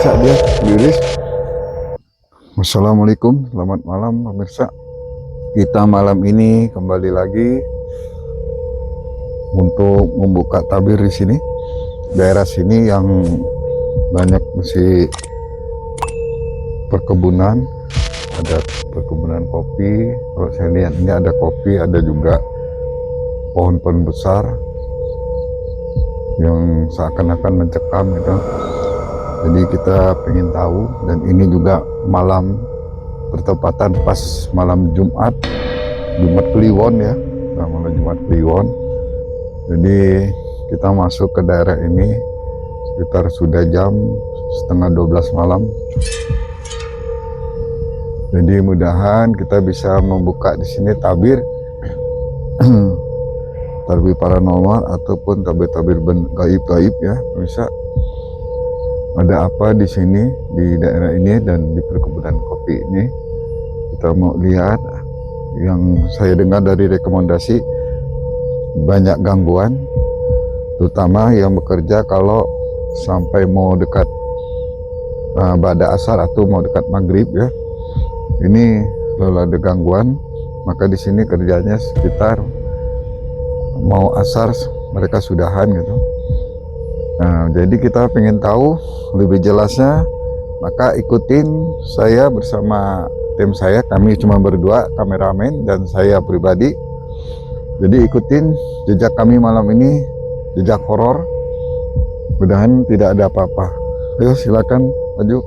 bisa dia liris. Assalamualaikum, selamat malam pemirsa. Kita malam ini kembali lagi untuk membuka tabir di sini. Daerah sini yang banyak masih perkebunan, ada perkebunan kopi. Kalau saya lihat ini ada kopi, ada juga pohon-pohon besar yang seakan-akan mencekam gitu. Jadi kita pengen tahu, dan ini juga malam bertepatan pas malam Jumat Kliwon ya, malam Jumat Kliwon. Jadi kita masuk ke daerah ini sekitar sudah jam setengah 12 malam. Jadi mudahan kita bisa membuka di sini tabir tabir paranormal ataupun tabir-tabir gaib-gaib ya, bisa. Ada apa di sini, di daerah ini dan di perkebunan kopi ini. Kita mau lihat. Yang saya dengar dari rekomendasi, banyak gangguan, terutama yang bekerja kalau sampai mau dekat ba'da asar atau mau dekat maghrib ya. Ini kalau ada gangguan, maka di sini kerjanya sekitar mau asar mereka sudahan gitu. Nah, jadi kita pengen tahu lebih jelasnya, maka ikutin saya bersama tim saya. Kami cuma berdua, kameramen dan saya pribadi. Jadi ikutin jejak kami malam ini, jejak horor. Mudahan tidak ada apa-apa. Ayo silakan maju.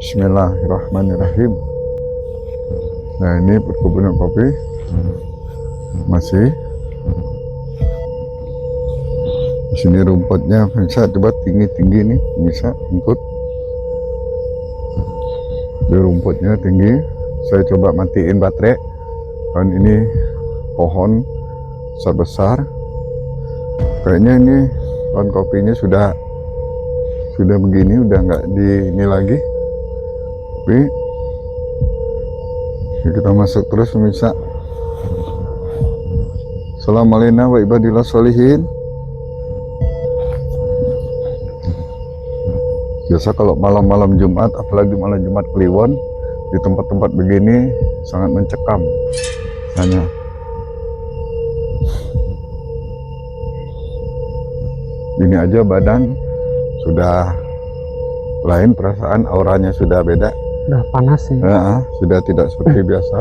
Bismillahirrahmanirrahim. Nah, ini perkebunan kopi masih. Di sini rumputnya bisa coba tinggi-tinggi nih, bisa ikut. Di rumputnya tinggi. Saya coba matiin baterai. Dan ini pohon besar. Kayaknya ini pohon kopinya sudah begini, udah nggak di ini lagi. Tapi ya kita masuk terus bisa. Assalamualaikum wa ibadillah sholihin. Biasa kalau malam-malam Jumat, apalagi malam Jumat Kliwon, di tempat-tempat begini sangat mencekam hanya. Ini aja badan sudah lain, perasaan auranya sudah beda. Udah panas ya. Nah, sudah tidak seperti biasa.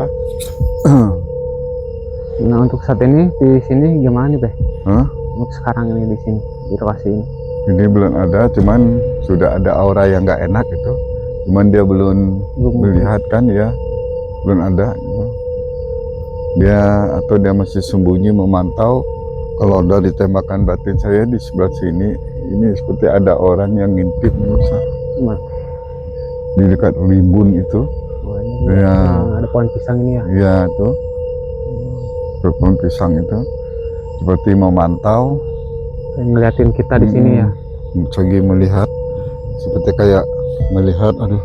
Nah, untuk saat ini di sini gimana nih, Beh? Hah? Untuk sekarang ini di sini, di lokasi ini. Ini belum ada, cuman sudah ada aura yang nggak enak gitu. Cuman dia belum melihat kan ya, belum ada. Dia masih sembunyi memantau. Kalau dari tembakan batin saya di sebelah sini, ini seperti ada orang yang ngintip di dekat rimbun itu. Oh, ini ya, ada pohon pisang ini ya? Iya tuh, pohon pisang itu seperti memantau. Ngeliatin kita di sini ya. Lagi melihat, seperti kayak melihat, aduh.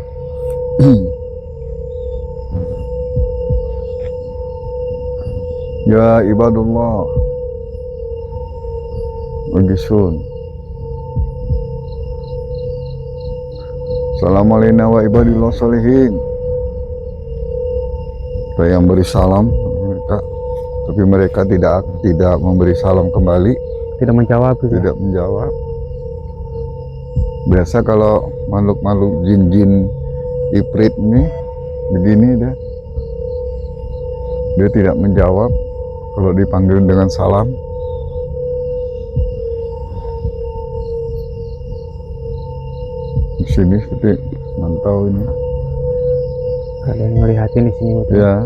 Ya ibadullah, bagisun. Assalamualaikum wa ibadillah sholihin. Saya yang beri salam mereka, tapi mereka tidak memberi salam kembali. Tidak menjawab gitu. Tidak menjawab. Biasa kalau makhluk-makhluk jin-jin ifrit ini begini dia tidak menjawab kalau dipanggil dengan salam. Di sini seperti mantau ini. Ada yang ngelihatin di sini betul. Ya.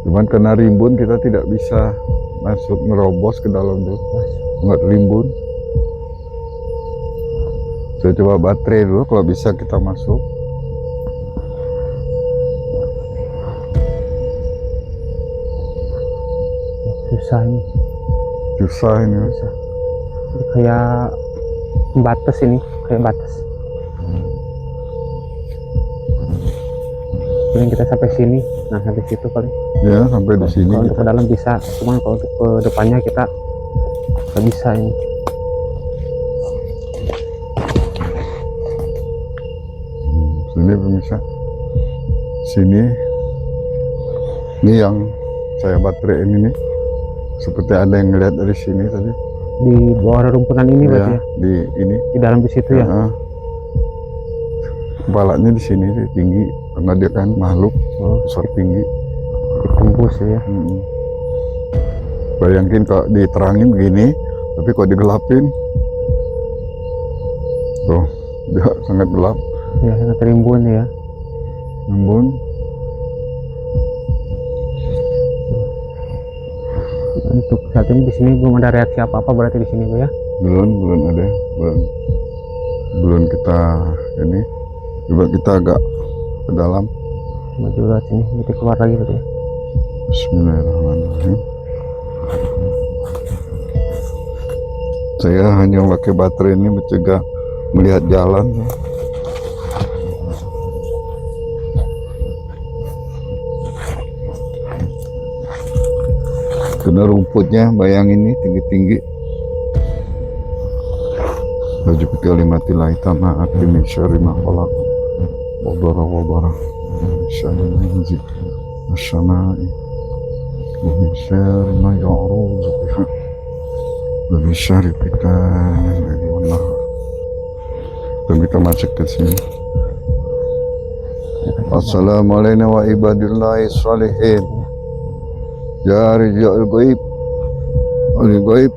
Cuman karena rimbun kita tidak bisa masuk merobos ke dalam tuh. Nggak rimbun. Saya coba baterai dulu, kalau bisa kita masuk. Susah ini. Susah ini. Susah. Kayak batas ini, kayak batas. Mungkin kita sampai sini, nah sampai situ kali. Ya, sampai di sini. Kalau untuk ke dalam bisa, cuman kalau untuk ke depannya kita nggak bisa ini. Sini pemirsa, sini ini yang saya baterai ini nih, seperti ada yang ngeliat dari sini tadi. Di bawah rumpunan ini berarti Ya, ya? di ini. Di dalam di situ ya? Kepalanya di sini sih tinggi karena dia kan makhluk besar tinggi. Tembus ya. Bayangin kalau diterangin begini, tapi kalau digelapin, tuh dia sangat gelap. Ya, sangat rimbun ya. Rimbun. Untuk saat ini di sini belum ada reaksi apa-apa berarti di sini Bu ya? Belum ada, belum kita ini. Coba kita agak ke dalam. Maju lewat sini, kita keluar lagi berarti ya? Bismillahirrahmanirrahim. Saya hanya pakai baterai ini mencegah melihat jalan. Karena rumputnya bayangin ini tinggi-tinggi. Baju kalimatillahi ta'ala min syarri ma khalaq wa bara min syarri ma yanzil as-samai wa min syarri ma ya'ruju biha wa min syarri fitanin wan nahar. Dan kita masuk ke sini. Assalamualaikum wa ibadillahi sholihin. Ya rijal goib, oleh goib.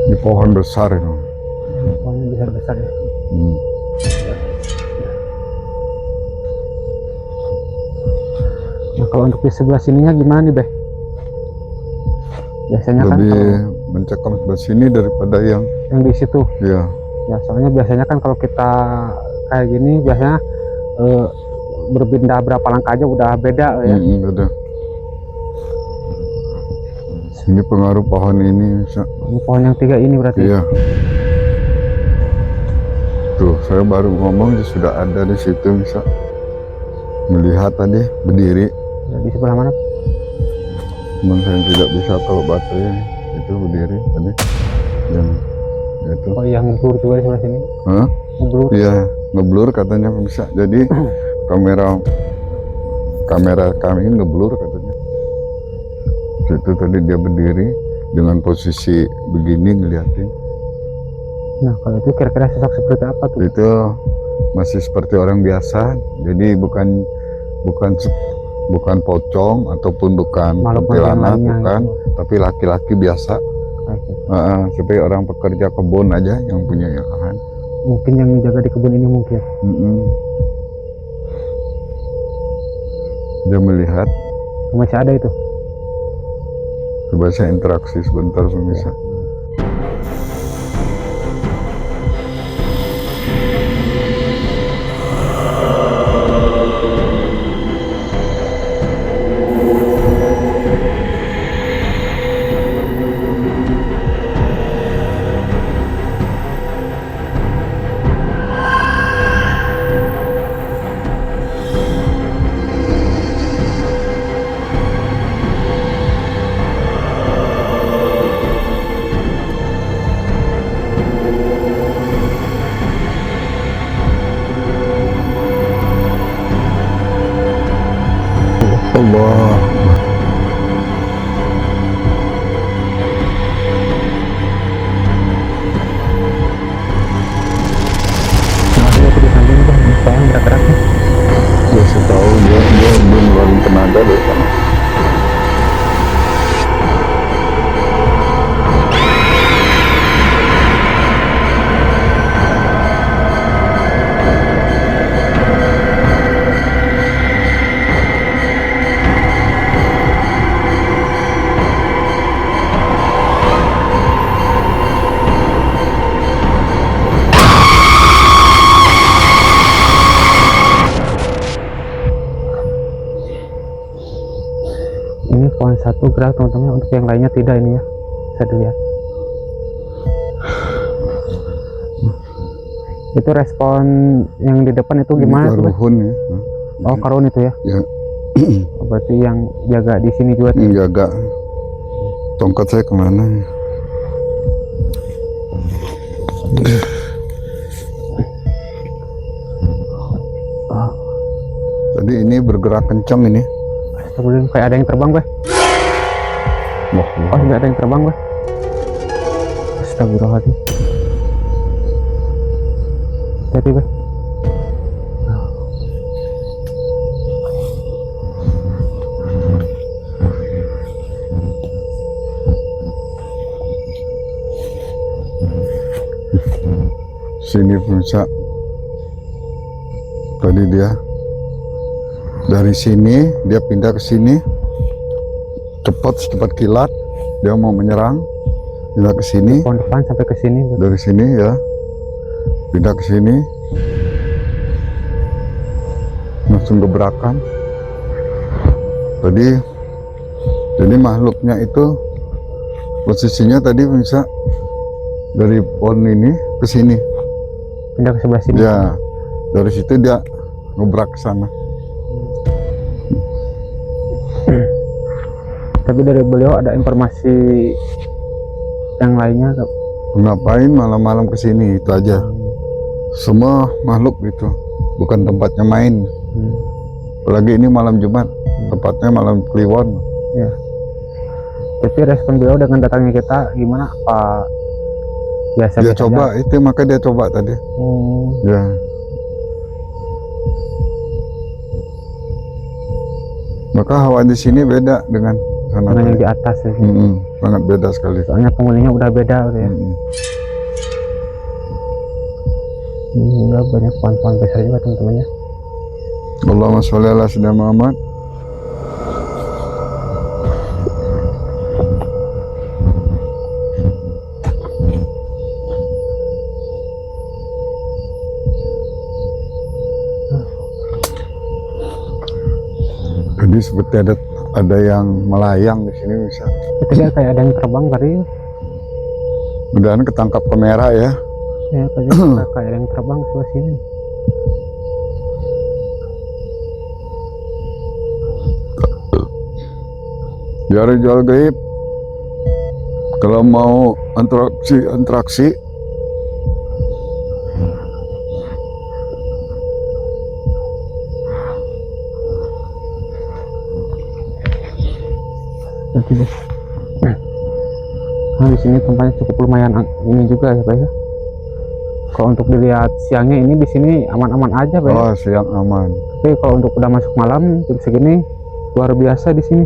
Di pohon besar itu. Pohonnya besar-besar ya. Nah, kalau untuk di sebelah sininya gimana nih, Beh? Biasanya Lebih kan mencekam sebelah sini daripada yang di situ. ya. Ya, soalnya biasanya kan kalau kita kayak gini biasanya berpindah berapa langkah aja udah beda ya. Beda. Ini pengaruh pohon ini bisa. Ini pohon yang 3 ini berarti. Iya. Tuh, saya baru ngomong sudah ada di situ bisa melihat tadi berdiri. Ya, di sebelah mana? Cuman saya tidak bisa kalau baterai itu berdiri tadi. Yang itu. Oh, yang ngeblur juga di sebelah sini. Hah? Ngeblur. Iya, ngeblur katanya bisa. Jadi kamera kami ngeblur katanya. Itu tadi dia berdiri dengan posisi begini ngeliatin. Nah, kalau itu kira-kira sosok seperti apa tuh? Itu masih seperti orang biasa. Jadi bukan pocong ataupun bukan kuntilanak, bukan, gitu. Tapi laki-laki biasa. Seperti orang pekerja kebun aja yang punya lahan. Mungkin yang menjaga di kebun ini mungkin. Dia melihat. Masih ada itu. Coba saya interaksi sebentar pemirsa. Allah. Yang berat-berat nih. Dia tahu dia belum ngeluarin tenaga dari sana. Ini pohon 1 gerak teman-teman, untuk yang lainnya tidak ini ya. Bisa dilihat. Itu respon yang di depan itu gimana? Ini ruhun ya. Oh, karun itu ya. Ya. Oh, berarti yang jaga di sini juga. Jaga. Tongkat saya kemana? Tadi ini bergerak kencang ini. Astagfirullah, kayak ada yang terbang, Beh. Wah, Oh, nggak ada yang terbang, Beh. Astagfirullahaladzim. Hati-hati, Beh. sini pemirsa. Tadi dia dari sini dia pindah ke sini, cepat kilat dia mau menyerang, pindah ke sini. Pohon depan sampai ke sini. Beh. Dari sini ya, pindah ke sini, langsung gebrakan. Tadi jadi makhluknya itu posisinya tadi bisa dari pohon ini ke sini. Pindah ke sebelah sini. Ya, dari situ dia ngebrak ke sana. Tapi dari beliau ada informasi yang lainnya, Kak? Ngapain malam-malam ke sini, itu aja. Semua makhluk gitu, bukan tempatnya main. Apalagi ini malam Jumat, tempatnya malam Kliwon. Ya. Tapi respon beliau dengan datangnya kita gimana? Apa biasa Dia coba itu, maka dia coba tadi. Ya. Maka hawa di sini beda dengan sana. Dengan yang di atas ya. Sangat beda sekali. Soalnya penghuninya udah beda ya. Ini udah banyak pohon-pohon besar juga teman-teman ya. Allahumma sholli ala sayyidina Muhammad. Jadi seperti ada yang melayang di sini bisa. Itu ya kayak ada yang terbang tadi. Mudahan ketangkap kamera ya. Ya kayak ada yang terbang sebelah sini. Biar jual gaib. Kalau mau interaksi. Nah, di sini tempatnya cukup lumayan ini juga ya, Pak ya. Kalau untuk dilihat siangnya ini di sini aman-aman aja, Pak. Oh, siang aman. Tapi kalau untuk udah masuk malam jam segini luar biasa di sini.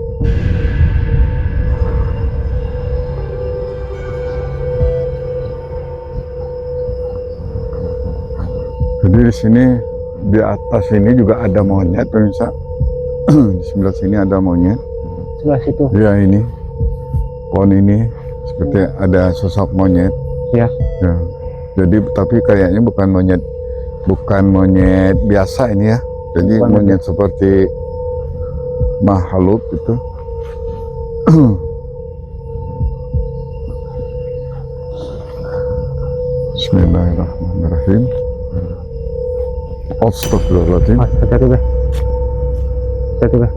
Jadi di sini di atas ini juga ada monyet, pemirsa. Di sebelah sini ada monyet. Sebelah situ. Iya ini pohon ini seperti ada sosok monyet. Ya. Ya. Jadi tapi kayaknya bukan monyet biasa ini ya. Jadi Bukan monyet seperti makhluk itu. Bismillahirrahmanirrahim. Astagfirullahaladzim. Hati-hati, Beh. Hati-hati, Beh.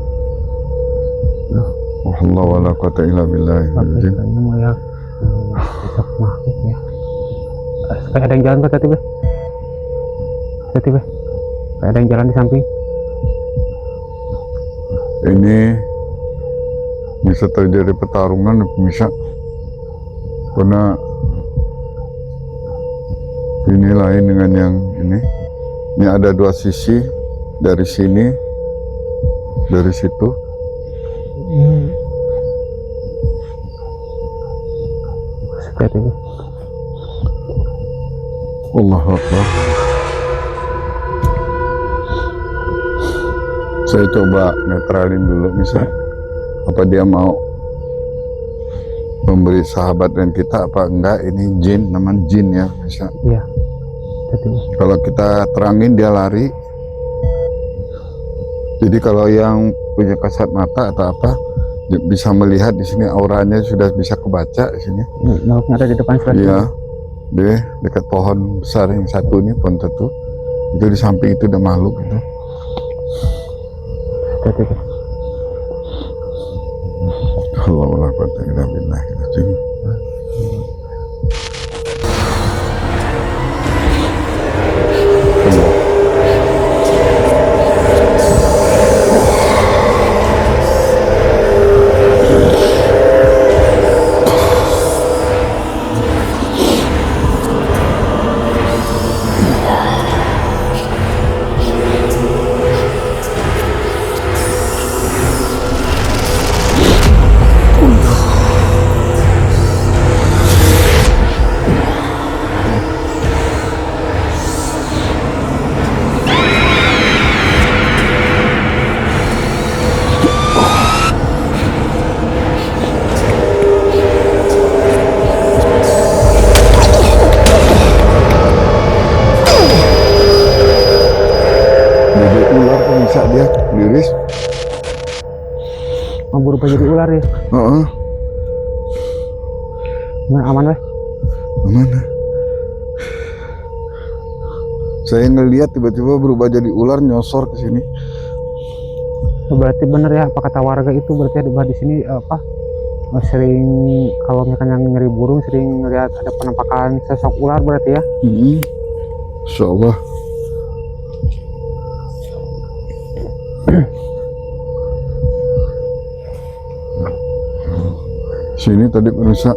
Wallahu wala quwata illa billah. Kayaknya mau ya sosok makhluk ya. Kayak ada yang jalan, Beh. Hati-hati, Beh. Hati-hati, Beh. Kayak ada yang jalan di samping. Ini bisa terjadi pertarungan bisa, karena ini lain dengan yang ini ada dua sisi, dari sini dari situ. Hati-hati, Beh. Allahu Akbar. Saya coba netralin dulu bisa, apa dia mau memberi sahabat dan kita apa enggak. Ini jin, namanya jin ya bisa. Iya. Hati-hati, Beh. Kalau kita terangin dia lari. Jadi kalau yang punya kasat mata atau apa bisa melihat di sini, auranya sudah bisa kebaca di sini. Makhluknya ada di depan sebelah sini. Iya, dia dekat pohon besar yang satu ini, pohon itu di samping itu ada makhluk itu. Hati-hati Beh. Alhamdulillah, billah. Jadi ular tuh bisa dia liris. Mau berubah jadi ular ya? Heeh. Nah, aman Beh. Mana? Saya ngelihat tiba-tiba berubah jadi ular nyosor ke sini. Berarti bener ya apa kata warga itu, berarti ada di sini apa sering kalau misalkan yang nyeri burung sering lihat ada penampakan sosok ular berarti ya. Insya Allah. Sini tadi pemirsa.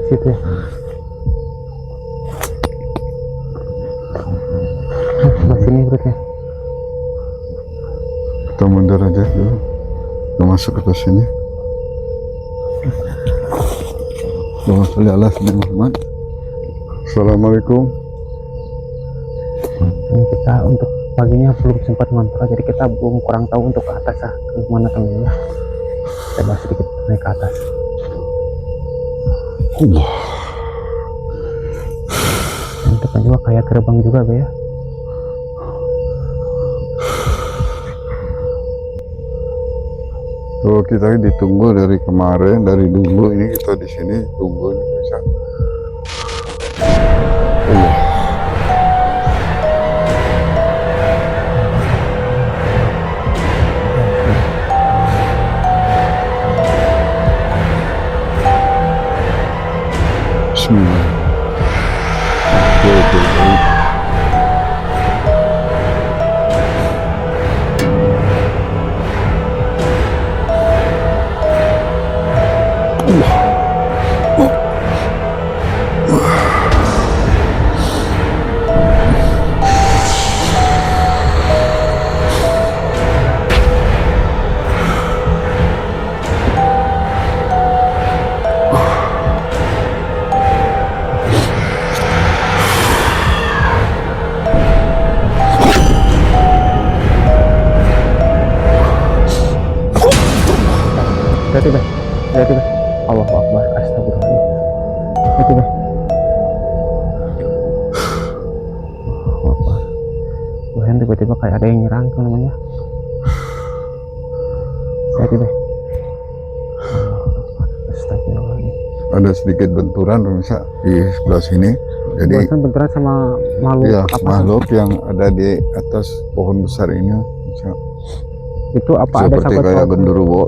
Situ ya. Sebelah sini berarti ya. Kita mundur aja dulu. Kita masuk ke sini. Allahumma sholli ala sayyidina Muhammad. Assalamualaikum. Ini kita untuk paginya belum sempat ngontrak, jadi kita belum kurang tahu untuk ke atas ya, ke mana temennya. Kita bahas sedikit naik ke atas. Allah. Ini depan juga kayak gerbang juga Beh ya. Kalau kita ditunggu dari kemarin, dari dulu ini kita di sini tunggu ini bisa. Allah. Bismillah. Hati-hati Beh. Hati-hati Beh. Allahu Akbar. Astagfirullahaladzim. Hati-hati Beh. Allahu Akbar. Bahkan tiba-tiba kayak ada yang nyerang tuh namanya. Hati-hati Beh. Allahu Akbar. Astagfirullahaladzim. Ada sedikit benturan pemirsa di sebelah sini. Jadi Barusan benturan sama makhluk ya apa? makhluk yang ada di atas pohon besar ini bisa Itu apa ada seperti sangkut kayak pautnya? genderuwo.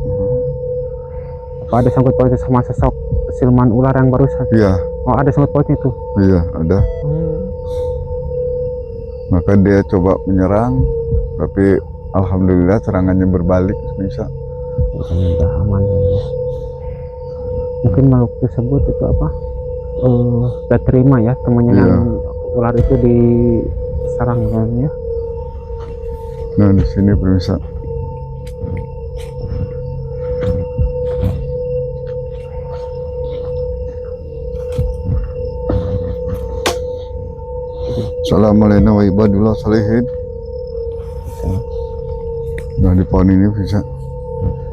Apa ada sangkut pautnya sama sosok siluman ular yang barusan? Iya, Oh, ada sangkut pautnya tuh. iya ada. Maka dia coba menyerang, tapi alhamdulillah serangannya berbalik bisa. Udah aman ya. Mungkin makhluk tersebut itu apa? Gak terima ya temannya Iya. yang ular itu diserang ya. Nah di sini pemirsa. Assalamualaikum wa ibadillah salihin. Nah di pohon ini bisa.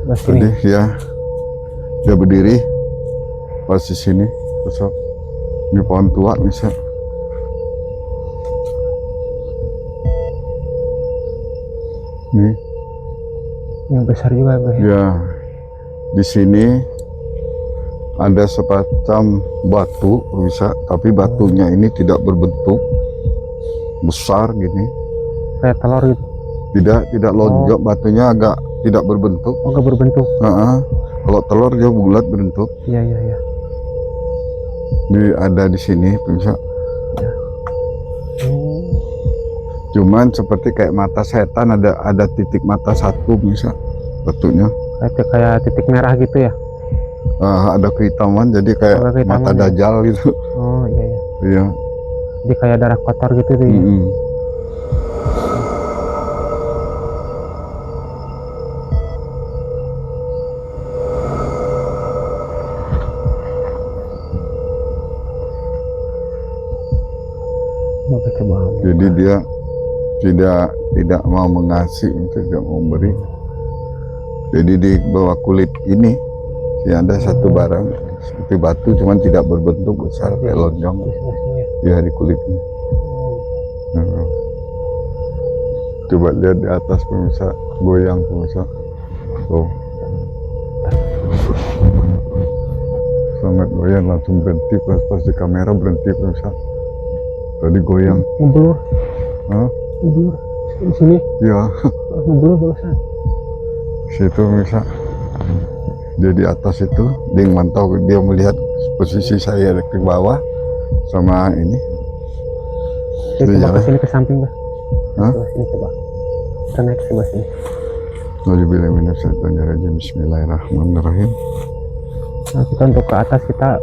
Nah, sini. Tadi ya dia berdiri pas di sini besok. Ini pohon tua bisa. Nih Yang besar juga Beh. ya di sini ada semacam batu bisa, tapi batunya ini tidak berbentuk. besar gini. kayak telur gitu. Tidak lonjok, batunya agak tidak berbentuk. Oh, nggak berbentuk. Kalau telur dia bulat berbentuk. Iya. Ada di sini pemirsa. Ya. Cuman seperti kayak mata setan, ada titik mata satu pemirsa batunya. Kayak titik merah gitu ya. Ada kehitaman, jadi kayak mata ya? dajjal gitu. Oh iya. Iya. Jadi kayak darah kotor gitu tuh ya. Jadi dia tidak mau mengasih, tidak mau memberi. Jadi di bawah kulit ini ada satu barang seperti batu, cuman tidak berbentuk besar kayak lonjong. Ya, di kulitnya. Coba lihat di atas pemirsa, goyang pemirsa. Tuh. Sangat goyang, langsung berhenti pas di kamera berhenti pemirsa. Tadi goyang. Ngeblur. Ngeblur. Di sini. Iya. Ngeblur barusan. Situ pemirsa. Dia di atas itu, dia mantau, dia melihat posisi saya di bawah sama ini. Coba ke sini ke samping, Bah. Hah? Sini coba. Kita naik ke sebelah sini. Bismillahirrahmanirrahim. Nah, kita untuk ke atas kita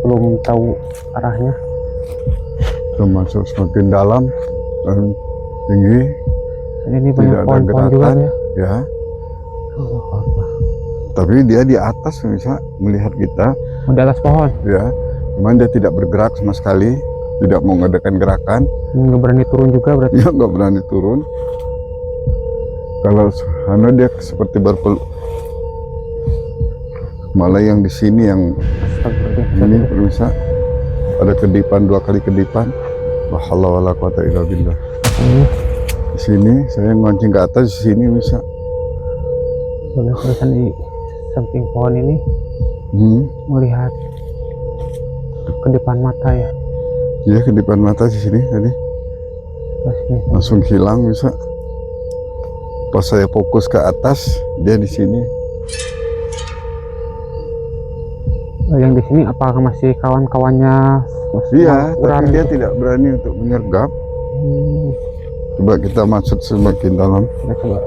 belum tahu arahnya. Kita masuk semakin dalam dan tinggi. Ini banyak pohon-pohon juga ya. Tapi dia di atas bisa melihat kita. Di atas pohon. Ya. Cuman dia tidak bergerak sama sekali, tidak mau mengadakan gerakan. Nggak berani turun juga berarti. Ya, nggak berani turun. Kalau karena dia seperti berpeluk. Malah yang di sini yang ini bisa ada kedipan, 2 kali kedipan. La haula wala quwata illa billah. Di sini saya ngonceng ke atas, di sini bisa. Terusan di samping pohon ini melihat kedipan mata ya. Iya, kedipan mata di sini tadi. Langsung hilang bisa. Pas saya fokus ke atas, dia di sini. Yang di sini apakah masih kawan-kawannya? Iya, tapi dia tidak berani untuk menyergap. Coba kita masuk semakin dalam. Ya, coba.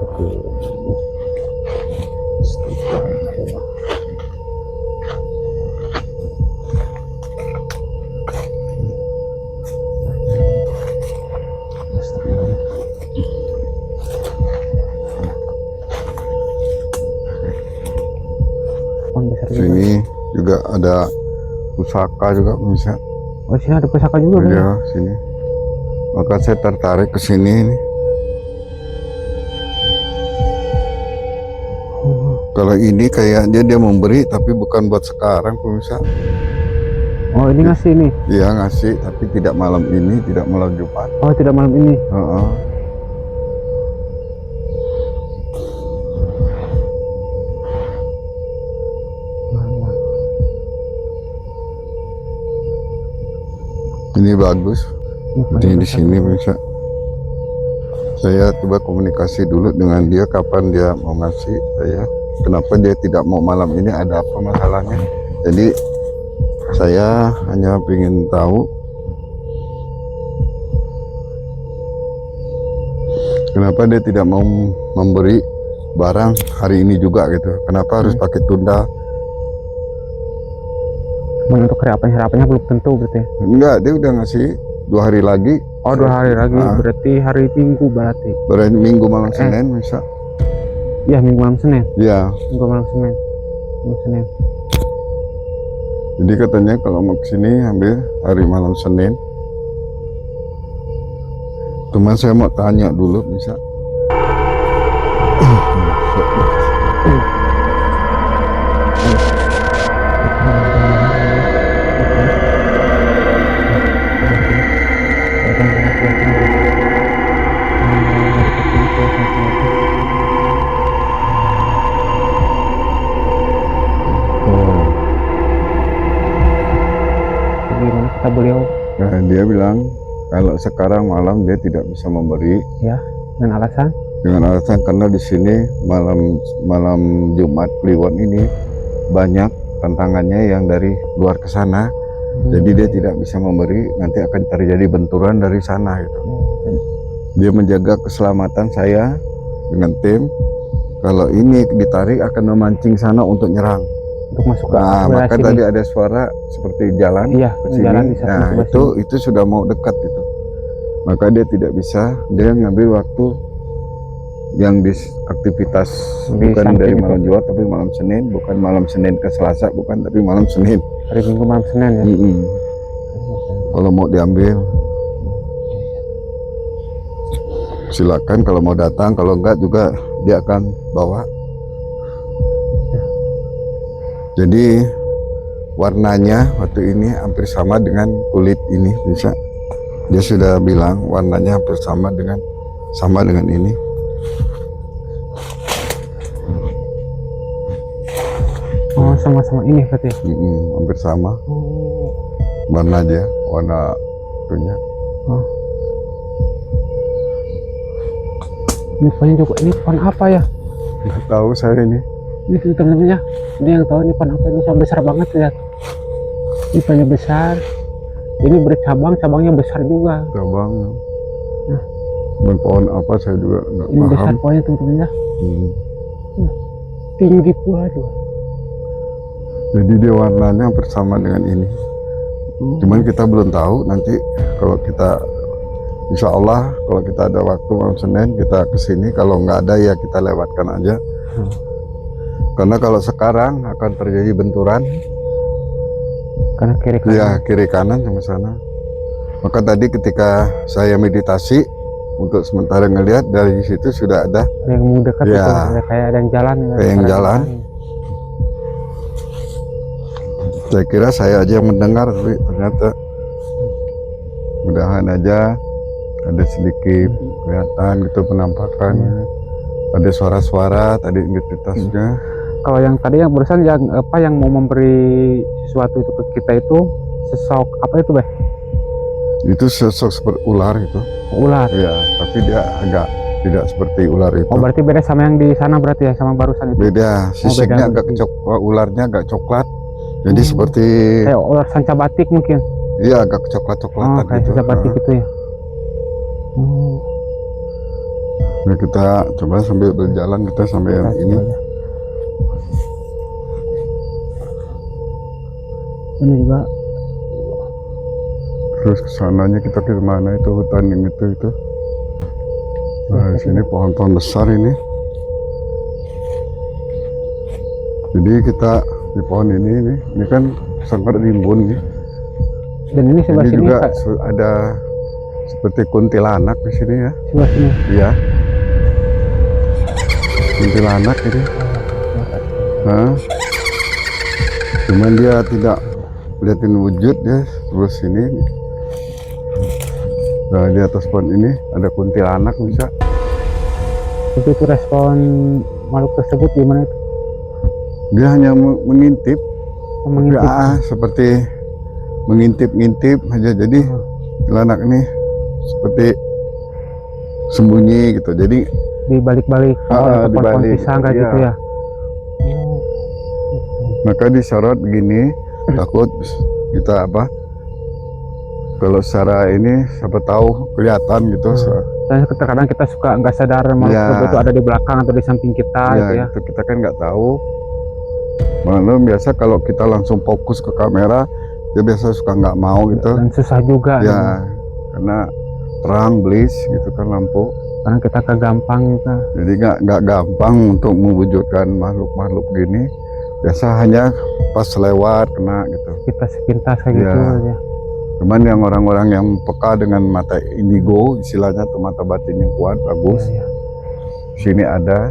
Sini juga ada pusaka juga bisa. Oh, sini ada pusaka juga. Iya, sini. Maka saya tertarik ke sini ini. Kalau ini kayaknya dia memberi tapi bukan buat sekarang pemirsa. Oh, ini ngasih nih? Iya, ngasih, tapi tidak malam ini, tidak malam Jumat. Oh, tidak malam ini? Ini bagus. Ini di sini bisa. Saya coba komunikasi dulu dengan dia kapan dia mau ngasih saya. Kenapa dia tidak mau malam ini, ada apa masalahnya? Jadi saya hanya ingin tahu kenapa dia tidak mau memberi barang hari ini juga gitu. Kenapa harus pakai tunda? Untuk harapannya belum tentu berarti. Enggak, dia udah ngasih 2 hari lagi. Oh, 2 hari lagi, berarti hari Minggu berarti. Berarti Minggu malam Senin bisa. Iya, Minggu malam Senin. Iya. Minggu malam Senin. Minggu Senin. Jadi katanya kalau mau kesini ambil hari malam Senin. Cuman saya mau tanya dulu bisa. Kata beliau. Nah, dia bilang Kalau sekarang malam dia tidak bisa memberi ya, dengan alasan dengan alasan karena di sini malam Jumat Kliwon ini banyak tantangannya yang dari luar ke sana. Jadi dia tidak bisa memberi, nanti akan terjadi benturan dari sana gitu. Dia menjaga keselamatan saya dengan tim. Kalau ini ditarik akan memancing sana untuk nyerang. untuk masuk ke Nah, wilayah maka sini. tadi ada suara seperti jalan Iya, ke sini. jalan bisa Nah, ke sini. itu sudah mau dekat itu. Maka dia tidak bisa, dia ngambil waktu yang di aktivitas Di bukan samping dari itu. malam Jumat tapi malam Senin, bukan malam Senin ke Selasa, bukan, tapi malam Senin. Hari Minggu malam Senin ya. Kalau mau diambil silakan, kalau mau datang, kalau enggak juga dia akan bawa. Jadi warnanya waktu ini hampir sama dengan kulit ini, bisa dia sudah bilang warnanya hampir sama dengan ini. Oh, sama-sama ini berarti. Hampir sama Oh. warna dia, warna itunya. Oh. Ini pohonnya juga, ini pohon apa ya? Nggak tahu saya ini. Ini teman-temannya, ini yang tahu ini pohon apa, ini sangat besar banget, lihat. Ini pohonnya besar, ini bercabang, cabangnya besar juga. Cabang. Nah. Dan pohon apa saya juga nggak Ini besar paham. pohonnya teman-temannya, Hmm. tinggi pula juga. Jadi dia warnanya hampir sama dengan ini. Cuman kita belum tahu nanti kalau kita, insya Allah kalau kita ada waktu malam Senin kita kesini, kalau nggak ada ya kita lewatkan aja. Karena kalau sekarang akan terjadi benturan, Karena kiri kanan. ya kiri kanan sama sana. Maka tadi ketika saya meditasi untuk sementara ngelihat, dari situ sudah ada Ada yang mau dekat Ya. itu, ada kayak ada yang jalan. Kayak yang jalan. Saya kira saya aja yang mendengar, tapi ternyata mudahan aja ada sedikit kelihatan gitu penampakan. Ada suara-suara tadi identitasnya. Kalau yang tadi yang barusan yang apa yang mau memberi sesuatu itu ke kita itu sosok apa itu, Beh? Itu sosok seperti ular itu. Ular. Ya, tapi dia agak tidak seperti ular itu. Oh, berarti beda sama yang di sana berarti ya, sama barusan itu. Beda, sisiknya agak berarti. ularnya agak coklat. Jadi seperti Kayak ular sanca batik mungkin. iya agak coklat-coklatan Kayak gitu. sanca batik gitu ya. Nah, kita coba sambil berjalan kita sampai yang ini. Ini juga Terus kesananya kita ke mana itu hutan yang itu. Nah, di sini pohon-pohon besar ini. Jadi kita di pohon ini kan sangat rimbun nih. dan ini sebelah Ini sini juga Kak, ada seperti kuntilanak di sini ya. sebelah sini. Iya. Kuntilanak ini. Nah, cuman dia tidak liatin wujud ya sebelah sini. Nah, di atas pohon ini ada kuntilanak bisa. Itu respon makhluk tersebut gimana itu? Dia hanya mengintip, Mengintip. ya, seperti mengintip-ngintip aja. Jadi kuntilanak ini seperti sembunyi gitu. Jadi Di balik-balik pohon dibalik, pisang kayak iya. gitu ya. maka disorot begini, takut kita apa? Kalau secara ini siapa tahu kelihatan gitu. Dan terkadang kita suka nggak sadar makhluk Ya. tersebut itu ada di belakang atau di samping kita Ya, gitu ya. itu kita kan nggak tahu. Malah biasa kalau kita langsung fokus ke kamera, dia biasa suka nggak mau gitu. Dan susah juga gitu. Ya, karena terang belis gitu kan lampu. Karena kita kegampang gitu. Jadi nggak gampang untuk mewujudkan makhluk-makhluk gini. Biasa hanya pas lewat kena gitu. Kita sepintas kayak Ya. gitu aja. Cuman yang orang-orang yang peka dengan mata indigo, istilahnya tuh mata batin yang kuat, bagus. Ya, ya. Sini ada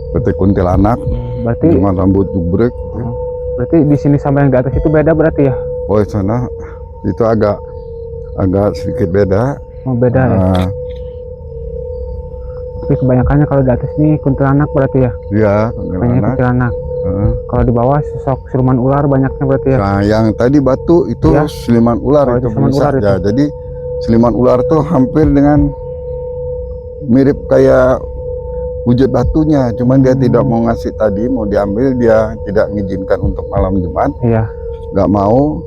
seperti kuntilanak, Berarti cuma rambut jubrek. Gitu. berarti di sini sama yang di atas itu beda berarti ya? Oh, di sana itu agak sedikit beda. Oh, beda ya. Nah, Tapi kebanyakannya kalau di atas ini kuntilanak berarti ya? iya, Banyak kuntilanak. kuntilanak. Kalau di bawah sosok siluman ular banyaknya berarti ya? Nah, yang tadi batu itu Ya. siluman ular Oh, itu itu siluman bisa ular ya. itu. Jadi Siluman ular tuh hampir dengan mirip kayak wujud batunya, cuman dia tidak mau ngasih tadi, mau diambil, dia tidak mengizinkan untuk malam Jumat, Iya. nggak mau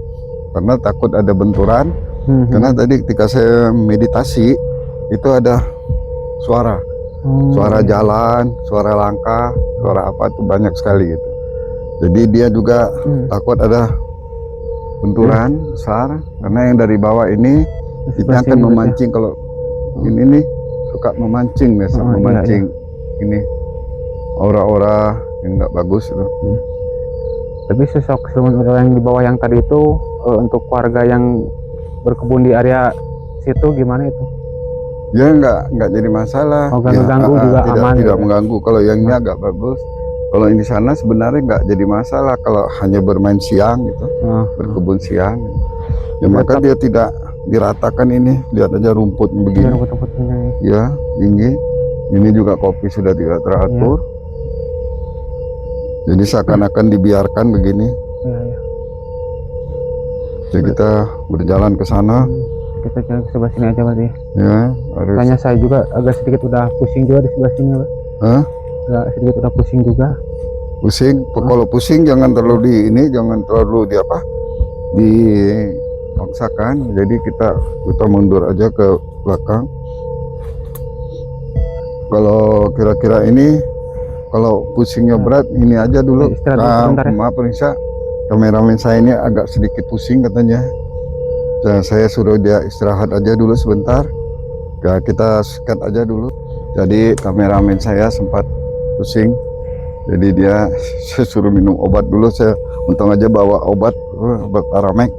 karena takut ada benturan. Karena tadi ketika saya meditasi itu ada suara suara jalan, suara langkah, suara apa tuh banyak sekali gitu. Jadi dia juga takut ada benturan besar, karena yang dari bawah ini Sebelah akan sini memancing. Kalau ini nih suka memancing, biasa memancing ini aura-aura yang nggak bagus itu. Tapi sosok siluman ular yang di bawah yang tadi itu untuk warga yang berkebun di area situ gimana itu? Ya nggak jadi masalah. Oh, nggak mengganggu juga, tidak, aman tidak ya? mengganggu. Kalau yang ini agak bagus. Kalau yang di sana sebenarnya nggak jadi masalah kalau hanya bermain siang gitu, berkebun siang. Ya maka dia tidak diratakan ini. Lihat aja rumputnya begini. Ya tinggi. Ini juga kopi sudah tidak teratur. Jadi seakan-akan dibiarkan begini. Jadi kita berjalan ke sana. Kita jalan ke sebelah sini aja berarti. Ya, harus. Tanya saya juga agak sedikit udah pusing juga di sebelah sini, Pak. Hah? Agak sedikit udah pusing juga. Pusing? Kalau pusing jangan terlalu di ini, jangan terlalu di apa? Dipaksakan. Jadi kita mundur aja ke belakang. Kalau kira-kira ini, kalau pusingnya berat, ini aja dulu. Maaf pemirsa, kameramen saya ini agak sedikit pusing katanya. Dan saya suruh dia istirahat aja dulu sebentar. Ya, kita sikat aja dulu. Jadi kameramen saya sempat pusing. Jadi dia saya suruh minum obat dulu. Saya untung aja bawa obat Paramek.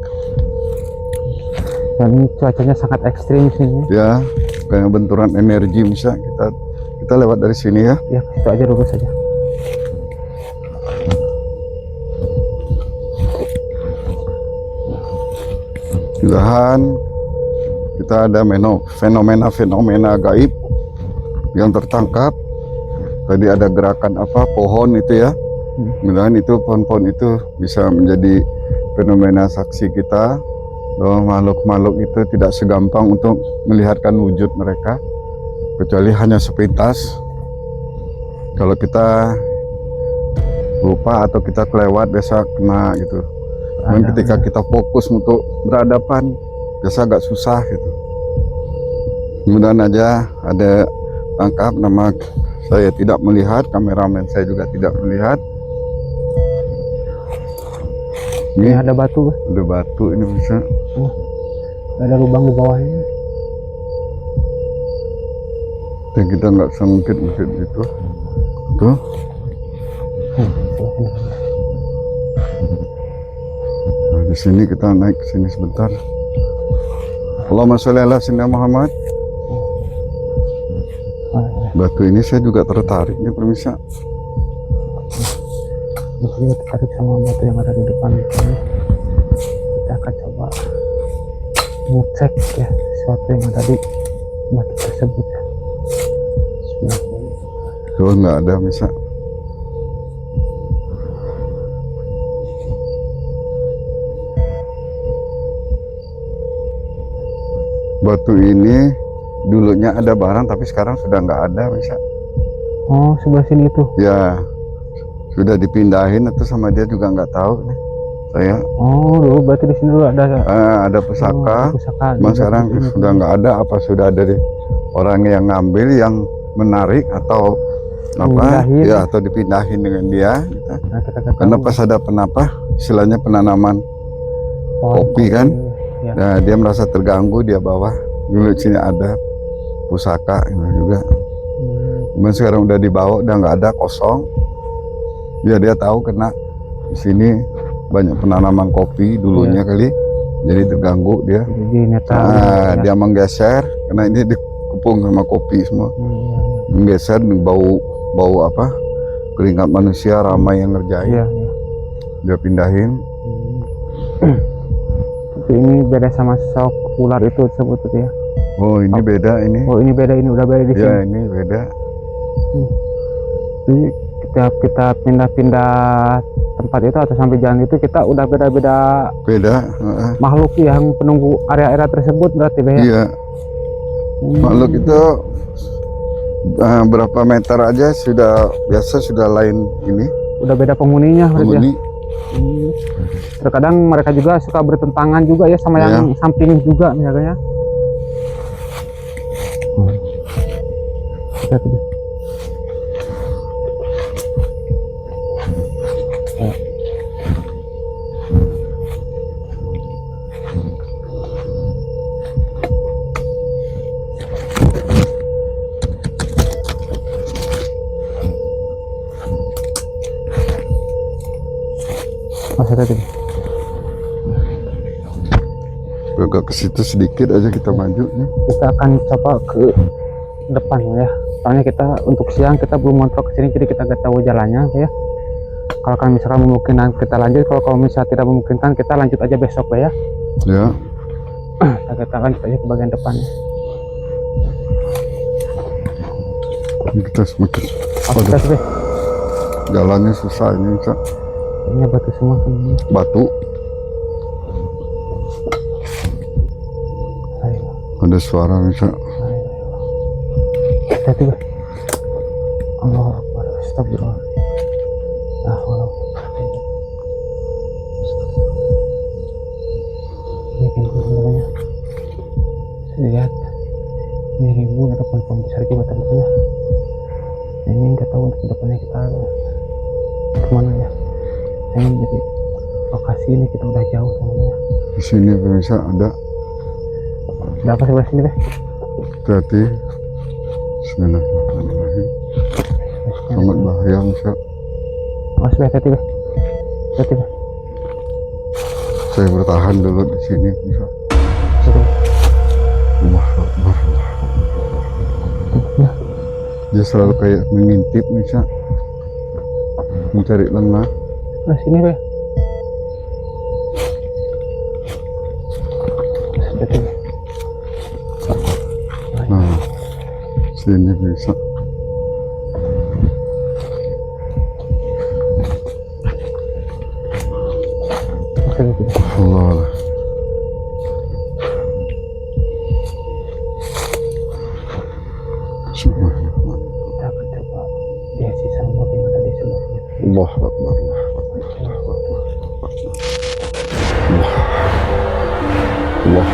Dan cuacanya sangat ekstrim sini. Ya, kayak benturan energi bisa. Kita lewat dari sini ya. Ya, itu aja dulu saja. Mudah-mudahan kita ada fenomena gaib yang tertangkap. Tadi ada gerakan apa pohon itu ya. Mudah-mudahan itu pohon-pohon itu bisa menjadi fenomena saksi kita bahwa makhluk-makhluk itu tidak segampang untuk melihatkan wujud mereka, kecuali hanya sepintas. Kalau kita lupa atau kita kelewat biasa kena gitu. Dan ketika kita fokus untuk berhadapan biasa agak susah gitu. Kemudian aja ada tangkap, nama saya tidak melihat, kameramen saya juga tidak melihat. Ini ada batu, ada batu ini bisa. Ada lubang di bawahnya. Dan kita nggak sengkit-ngkit gitu. Tuh. Nah, di sini kita naik ke sini sebentar. Allahumma sholli ala sayyidina Muhammad. Batu ini saya juga tertarik nih pemirsa. Kita tertarik sama batu yang ada di depan ini. Kita akan coba ngecek ya sesuatu yang ada di batu tersebut. Tuh nggak ada bisa. Batu ini dulunya ada barang tapi sekarang sudah nggak ada bisa. Oh, sebelah sini itu? Ya, sudah dipindahin atau sama dia juga nggak tahu nih saya. Oh, dulu berarti di sini dulu ada pusaka. Cuma sekarang sudah nggak ada. Apa sudah dari orang yang ngambil, yang menarik atau apa? Ya, atau dipindahin dengan dia. Gitu. Nah, karena pas ada istilahnya penanaman kopi kan. Ya. Nah, dia merasa terganggu, dia bawa. Dulu sini ada pusaka juga. Cuman sekarang udah dibawa, udah nggak ada, kosong. Ya dia tahu kena di sini banyak penanaman kopi dulunya kali, jadi terganggu dia. Jadi dia menggeser karena ini dikepung sama kopi semua. Menggeser, bau apa? Keringat manusia ramai yang ngerjain. Dia pindahin. Ini beda sama sosok ular itu tersebut ya. Oh ini beda ini. Oh ini beda, ini udah beda di sini. Ya ini beda. Jadi kita pindah-pindah tempat itu atau sampai jalan itu kita udah beda-beda beda. makhluk yang penunggu area-area tersebut berarti Beh, ya? Iya, makhluk itu berapa meter aja sudah biasa sudah lain ini Udah beda penghuninya berarti ya? penghuni. Terkadang mereka juga suka bertentangan juga ya sama yang samping juga misalnya. Lihat itu. Masa tadi Agak ke situ sedikit aja kita maju nih. kita akan coba ke depan ya. Soalnya kita untuk siang kita belum montok ke sini jadi kita nggak tahu jalannya ya. Kalau kan misalkan memungkinkan kita lanjut, kalau misalnya tidak memungkinkan kita lanjut aja besok ya. Ya, Kita lanjut aja ke bagian depan. kita semakin Kita sih jalannya susah ini, Cak. ini batu semua semuanya. Batu, Ayo, ada suara nih, Cak. ayo. Kita tuh Allah Akbar, astagfirullah. Ini pintu sebenarnya. Lihat, ini ribuan atau pohon besar juga tentunya. Ini nggak tahu untuk kedepannya kita kemana ya. Ini jadi lokasi ini kita udah jauh semuanya. Di sini pemirsa ada. Ada apa sebelah sini Beh? Hati-hati. Bismillahirrahmanirrahim. Sangat bahaya, Cak. Awas Beh, hati-hati Beh. Hati-hati Beh. Saya bertahan dulu di sini, Cak. Hati-hati. Allahu Akbar. Ya, Dia selalu kayak mengintip nih, Cak. Mencari lengah. sebelah sini Beh. Hati-hati Beh. Nah, sini bisa. Hati-hati Beh. Allah. Subhanallah. Kita akan coba lihat sisa mobil yang ada di sebelah sini. Allah Akbar. Allah Akbar. Allah. Astagfirullah.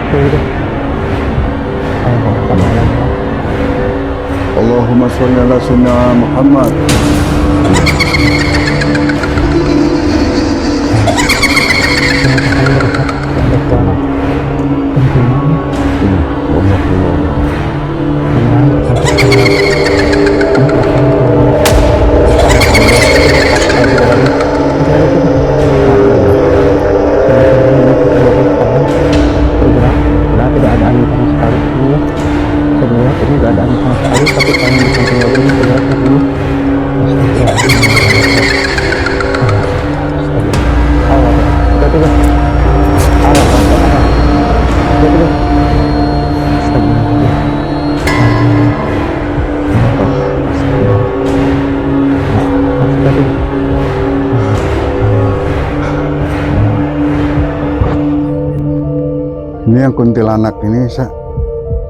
Tuh, Allah Akbar. Allahumma sholli ala sayyidina Muhammad. Ini yang kuntilanak ini, Sa.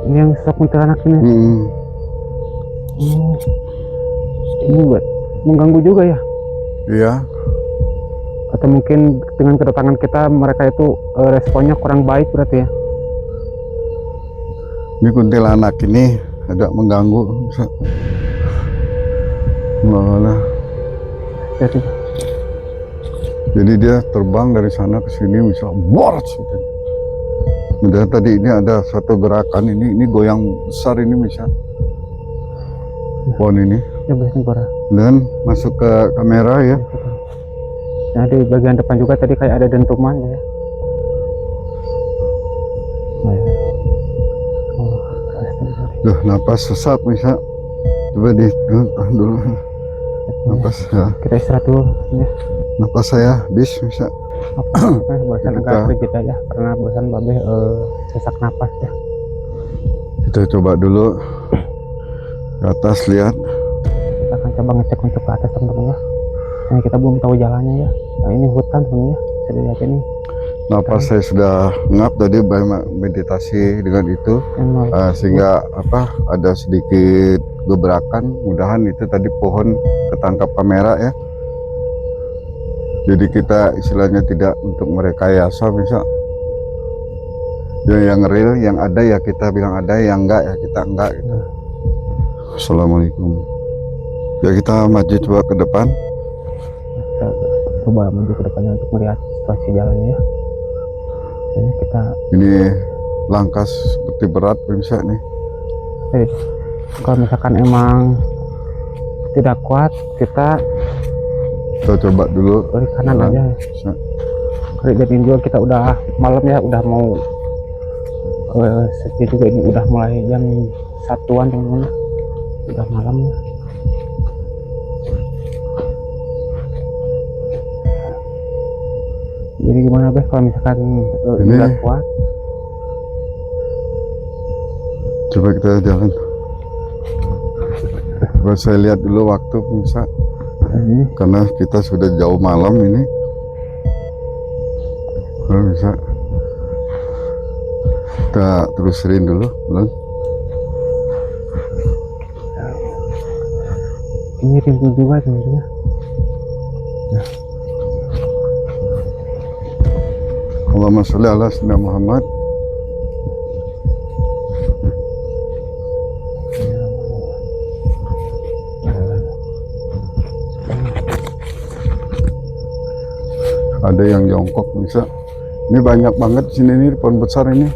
Ini yang sosok kuntilanak ini. Oh, ini buat mengganggu juga ya? Iya. Atau mungkin dengan kedatangan kita mereka itu responnya kurang baik berarti ya? Ini kuntilanak ini agak mengganggu, Sa. Malah. Jadi dia terbang dari sana ke sini, bisa bor. Udah tadi ini ada satu gerakan ini goyang besar ini bisa. Pohon ini. Ya biasanya para. Dan masuk ke kamera ya. Nah di bagian depan juga tadi kayak ada dentuman ya. Oh, ya. Oh, Duh, napas sesak bisa. Coba tahan dulu. Napas ya. Kita istirahat dulu ya. Napas saya habis bisa. Barusan agak berbeda ya karena barusan babe sesak napas ya. Kita coba dulu ke atas lihat. coba ngecek untuk ke atas teman-teman ya. Nah, kita belum tahu jalannya ya. Nah, ini hutan teman-teman ya. Bisa dilihat ini. Napas saya sudah ngap tadi banyak meditasi dengan itu, sehingga ada sedikit gebrakan. Mudahan itu tadi pohon ketangkap kamera ya. Jadi kita istilahnya tidak untuk merekayasa, bisa yang real, yang ada ya kita bilang ada, yang enggak ya kita enggak gitu. Assalamualaikum. Ya kita maju coba ke depan. Kita coba maju ke depannya untuk melihat situasi jalannya ya. Ini langkah seperti berat bisa nih. Kalau misalkan emang tidak kuat, kita coba dulu dari kanan aja ya. Dan ini juga kita udah malam ya, udah mau sejak juga ini udah mulai jam 1-an teman-teman, udah malam ya. Jadi gimana Beh kalau misalkan udah kuat? Coba kita jalan. Coba saya lihat dulu waktu bisa. Karena kita sudah jauh malam ini. Kalau bisa kita terusin dulu, belum? Ini pintu juga sebenarnya. Nah. Allahumma sholli ala sayyidina Muhammad. Ada yang jongkok bisa. Ini banyak banget di sini nih, pohon besar ini.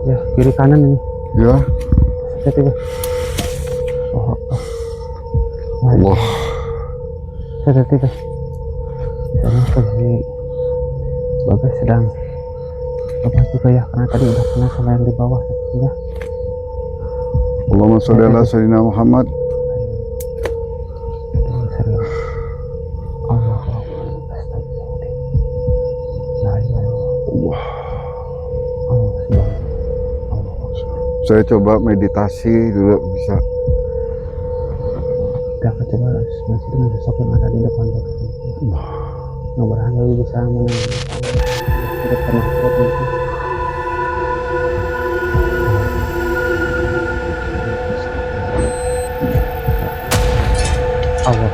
Ya, kiri kanan ini. Ya. Hati-hati. Allah. Hati-hati. Sana posisi Bagas sedang apa juga ya, karena tadi udah kena sama yang di bawah ya. Allahumma sholli ala sayyidina Muhammad. Saya coba meditasi dulu bisa. Kita akan coba masih dengan sosok yang ada di depan kita. Mudah-mudahan lebih bisa menangani tidak pernah itu. Allah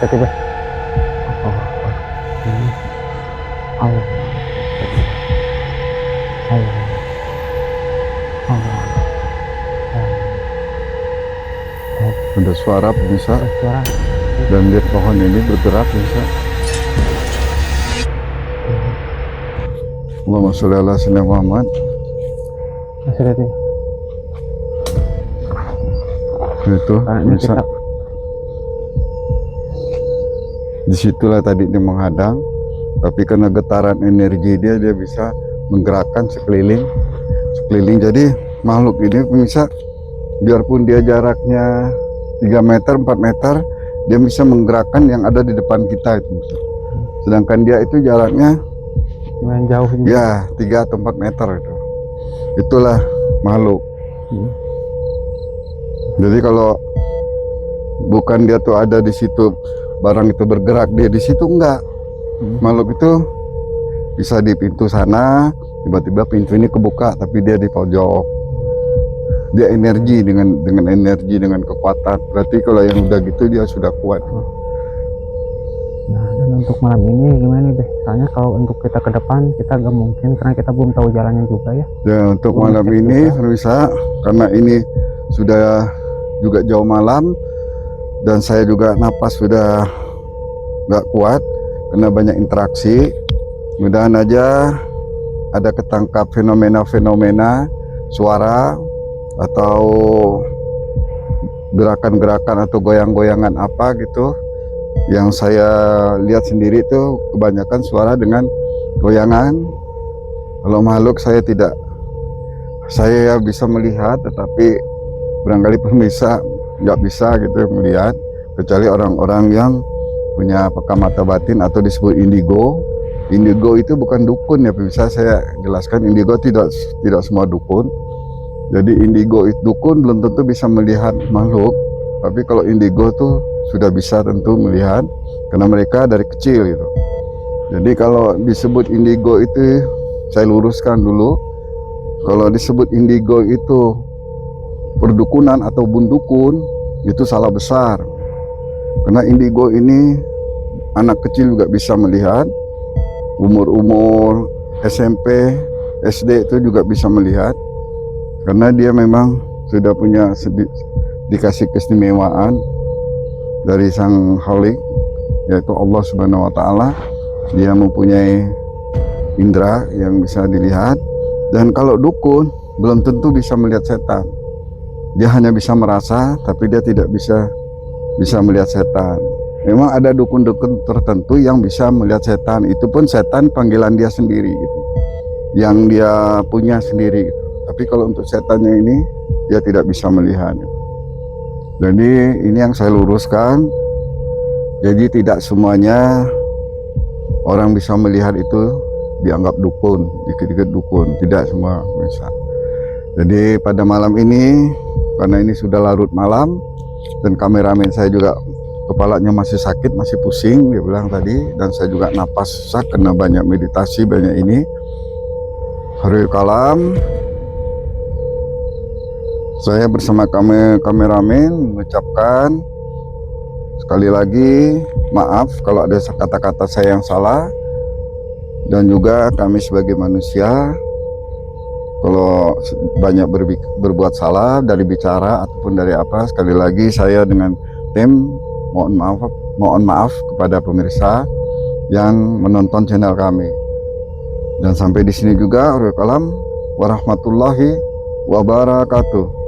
Akbar. Allah. Ada suara bisa. Suara. Dan lihat pohon ini bergerak bisa. Allahumma sholli ala sayyidina Muhammad. Itu bisa. Disitulah tadi dia menghadang, tapi karena getaran energi dia bisa menggerakkan sekeliling. Jadi makhluk ini bisa, biarpun dia jaraknya 3 meter, 4 meter, dia bisa menggerakkan yang ada di depan kita itu. Sedangkan dia itu jaraknya lumayan jauh juga. Ya, 3 atau 4 meter itu. Itulah makhluk. Jadi kalau bukan dia tuh ada di situ, barang itu bergerak, dia di situ enggak. Makhluk itu bisa di pintu sana, tiba-tiba pintu ini kebuka, tapi dia di pojok. Dia energi dengan energi, dengan kekuatan. Berarti kalau yang udah gitu dia sudah kuat. Nah, dan untuk malam ini gimana nih Beh? Soalnya kalau untuk kita ke depan kita gak mungkin karena kita belum tahu jalannya juga ya. Ya untuk malam ini bisa, karena ini sudah juga jauh malam dan saya juga napas sudah gak kuat karena banyak interaksi. Mudahan aja ada ketangkap fenomena-fenomena suara atau gerakan-gerakan atau goyang-goyangan apa gitu. Yang saya lihat sendiri itu kebanyakan suara dengan goyangan. Kalau makhluk saya tidak, saya bisa melihat, tetapi barangkali pemirsa nggak bisa gitu melihat, kecuali orang-orang yang punya peka mata batin atau disebut indigo. Indigo itu bukan dukun ya pemirsa, saya jelaskan, indigo tidak semua dukun. Jadi indigo itu dukun belum tentu bisa melihat makhluk, Tapi kalau indigo tuh sudah bisa tentu melihat karena mereka dari kecil gitu. Jadi kalau disebut indigo itu, saya luruskan dulu, kalau disebut indigo itu perdukunan atau bundukun, itu salah besar. Karena indigo ini anak kecil juga bisa melihat, umur-umur SMP, SD itu juga bisa melihat, karena dia memang sudah punya dikasih keistimewaan dari Sang Khalik, yaitu Allah Subhanahu wa Ta'ala. Dia mempunyai indera yang bisa dilihat, dan kalau dukun belum tentu bisa melihat setan. Dia hanya bisa merasa, tapi dia tidak bisa melihat setan. Memang ada dukun-dukun tertentu yang bisa melihat setan, itu pun setan panggilan dia sendiri gitu, yang dia punya sendiri gitu. Tapi kalau untuk setannya ini dia tidak bisa melihat. Jadi ini yang saya luruskan. Jadi tidak semuanya orang bisa melihat itu dianggap dukun, dikit-dikit dukun, tidak semua bisa. Jadi pada malam ini, karena ini sudah larut malam dan kameramen saya juga kepalanya masih sakit, masih pusing, dia bilang tadi, dan saya juga napas susah karena banyak meditasi, banyak ini. Hari kalam, saya bersama kameramen mengucapkan sekali lagi maaf kalau ada kata-kata saya yang salah, dan juga kami sebagai manusia kalau banyak berbuat salah dari bicara ataupun dari apa. Sekali lagi saya dengan tim mohon maaf kepada pemirsa yang menonton channel kami. Dan sampai di sini juga, warahmatullahi wabarakatuh.